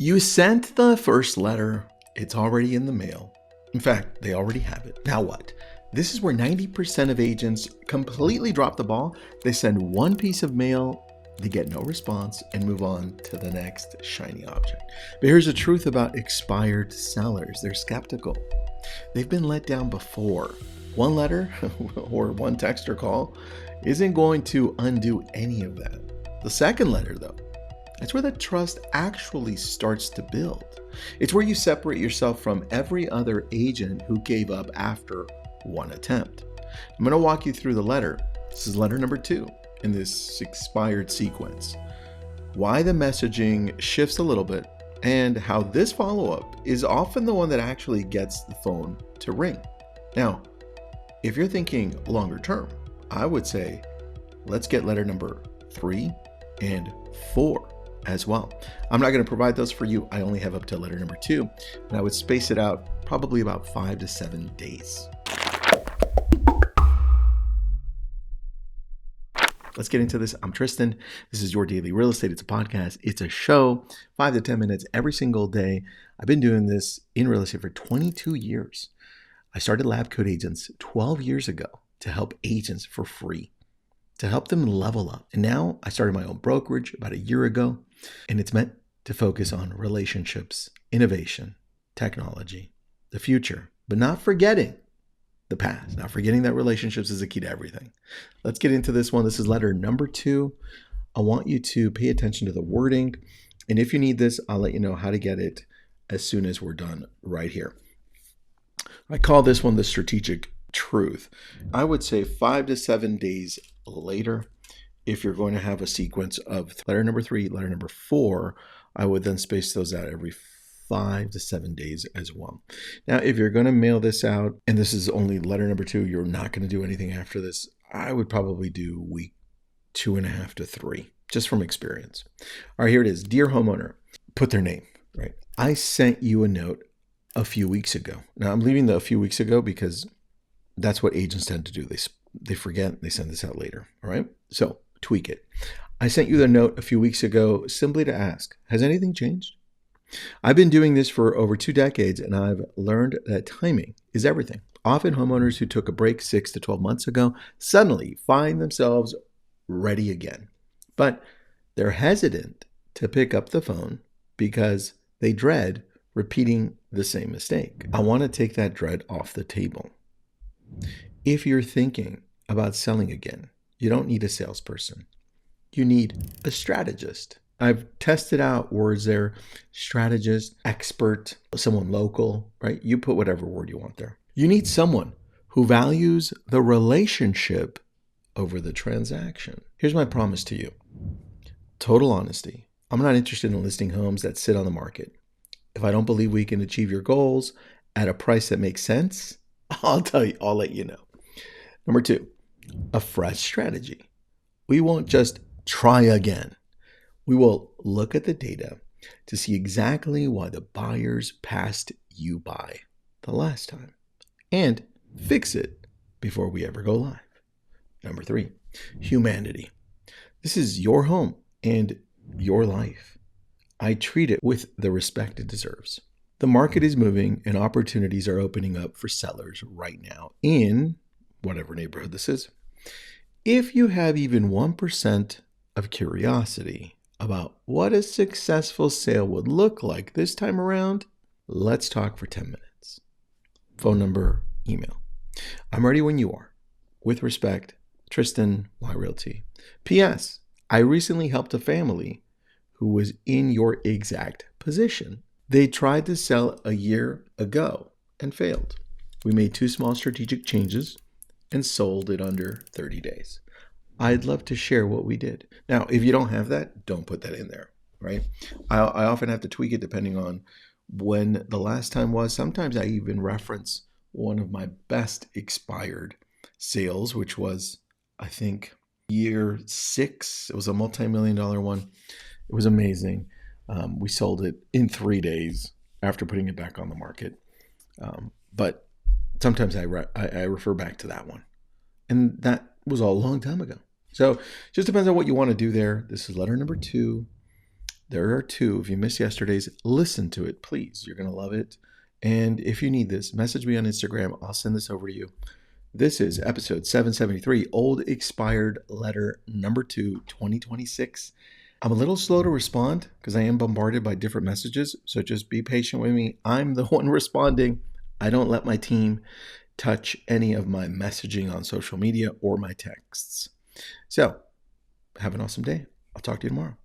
You sent the first letter. It's already in the mail. In fact, they already have it. Now what? This is where 90% of agents completely drop the ball. They send one piece of mail, they get no response, and move on to the next shiny object. But here's the truth about expired sellers. They're skeptical. They've been let down before. One letter or one text or call isn't going to undo any of that. The second letter, though, that's where the trust actually starts to build. It's where you separate yourself from every other agent who gave up after one attempt. I'm going to walk you through the letter. This is letter number 2 in this expired sequence. Why the messaging shifts a little bit and how this follow-up is often the one that actually gets the phone to ring. Now, if you're thinking longer term, I would say let's get letter number 3 and 4 as well. I'm not going to provide those for you. I only have up to letter number 2, and I would space it out probably about 5 to 7 days. Let's get into this. I'm Tristan. This is Your Daily Real Estate. It's a podcast. It's a show, 5 to 10 minutes every single day. I've been doing this in real estate for 22 years. I started Lab Coat Agents 12 years ago to help agents for free, to help them level up. And now I started my own brokerage about a year ago, and it's meant to focus on relationships, innovation, technology, the future, but not forgetting the past, not forgetting that relationships is the key to everything. Let's get into this one. This is letter number 2. I want you to pay attention to the wording. And if you need this, I'll let you know how to get it as soon as we're done right here. I call this one the strategic truth. I would say 5 to 7 days later, if you're going to have a sequence of letter number 3, letter number 4, I would then space those out every 5 to 7 days as well. Now, if you're going to mail this out, and this is only letter number 2, you're not going to do anything after this, I would probably do week 2.5 to 3, just from experience. All right, here it is. Dear homeowner, put their name, right? I sent you a note a few weeks ago. Now, I'm leaving the a few weeks ago because that's what agents tend to do. They forget, they send this out later, all right? So tweak it. I sent you the note a few weeks ago simply to ask, has anything changed? I've been doing this for over 2 decades, and I've learned that timing is everything. Often homeowners who took a break 6 to 12 months ago suddenly find themselves ready again. But they're hesitant to pick up the phone because they dread repeating the same mistake. I want to take that dread off the table. If you're thinking about selling again, you don't need a salesperson. You need a strategist. I've tested out words there: strategist, expert, someone local, right? You put whatever word you want there. You need someone who values the relationship over the transaction. Here's my promise to you. Total honesty. I'm not interested in listing homes that sit on the market. If I don't believe we can achieve your goals at a price that makes sense, I'll let you know. Number 2, a fresh strategy. We won't just try again. We will look at the data to see exactly why the buyers passed you by the last time and fix it before we ever go live. Number 3, humanity. This is your home and your life. I treat it with the respect it deserves. The market is moving and opportunities are opening up for sellers right now in whatever neighborhood this is. If you have even 1% of curiosity about what a successful sale would look like this time around, let's talk for 10 minutes. Phone number, email. I'm ready when you are. With respect, Tristan Y Realty. P.S. I recently helped a family who was in your exact position. They tried to sell a year ago and failed. We made 2 small strategic changes and sold it under 30 days. I'd love to share what we did. Now, if you don't have that, don't put that in there, right? I often have to tweak it depending on when the last time was. Sometimes I even reference one of my best expired sales, which was, I think, year 6. It was a multi-million-dollar one. It was amazing. We sold it in 3 days after putting it back on the market. But sometimes I refer back to that one. And that was a long time ago. So just depends on what you want to do there. This is letter number 2. There are two. If you missed yesterday's, listen to it, please. You're going to love it. And if you need this, message me on Instagram. I'll send this over to you. This is episode 773, Old Expired Letter number 2, 2026. I'm a little slow to respond because I am bombarded by different messages. So just be patient with me. I'm the one responding. I don't let my team touch any of my messaging on social media or my texts. So have an awesome day. I'll talk to you tomorrow.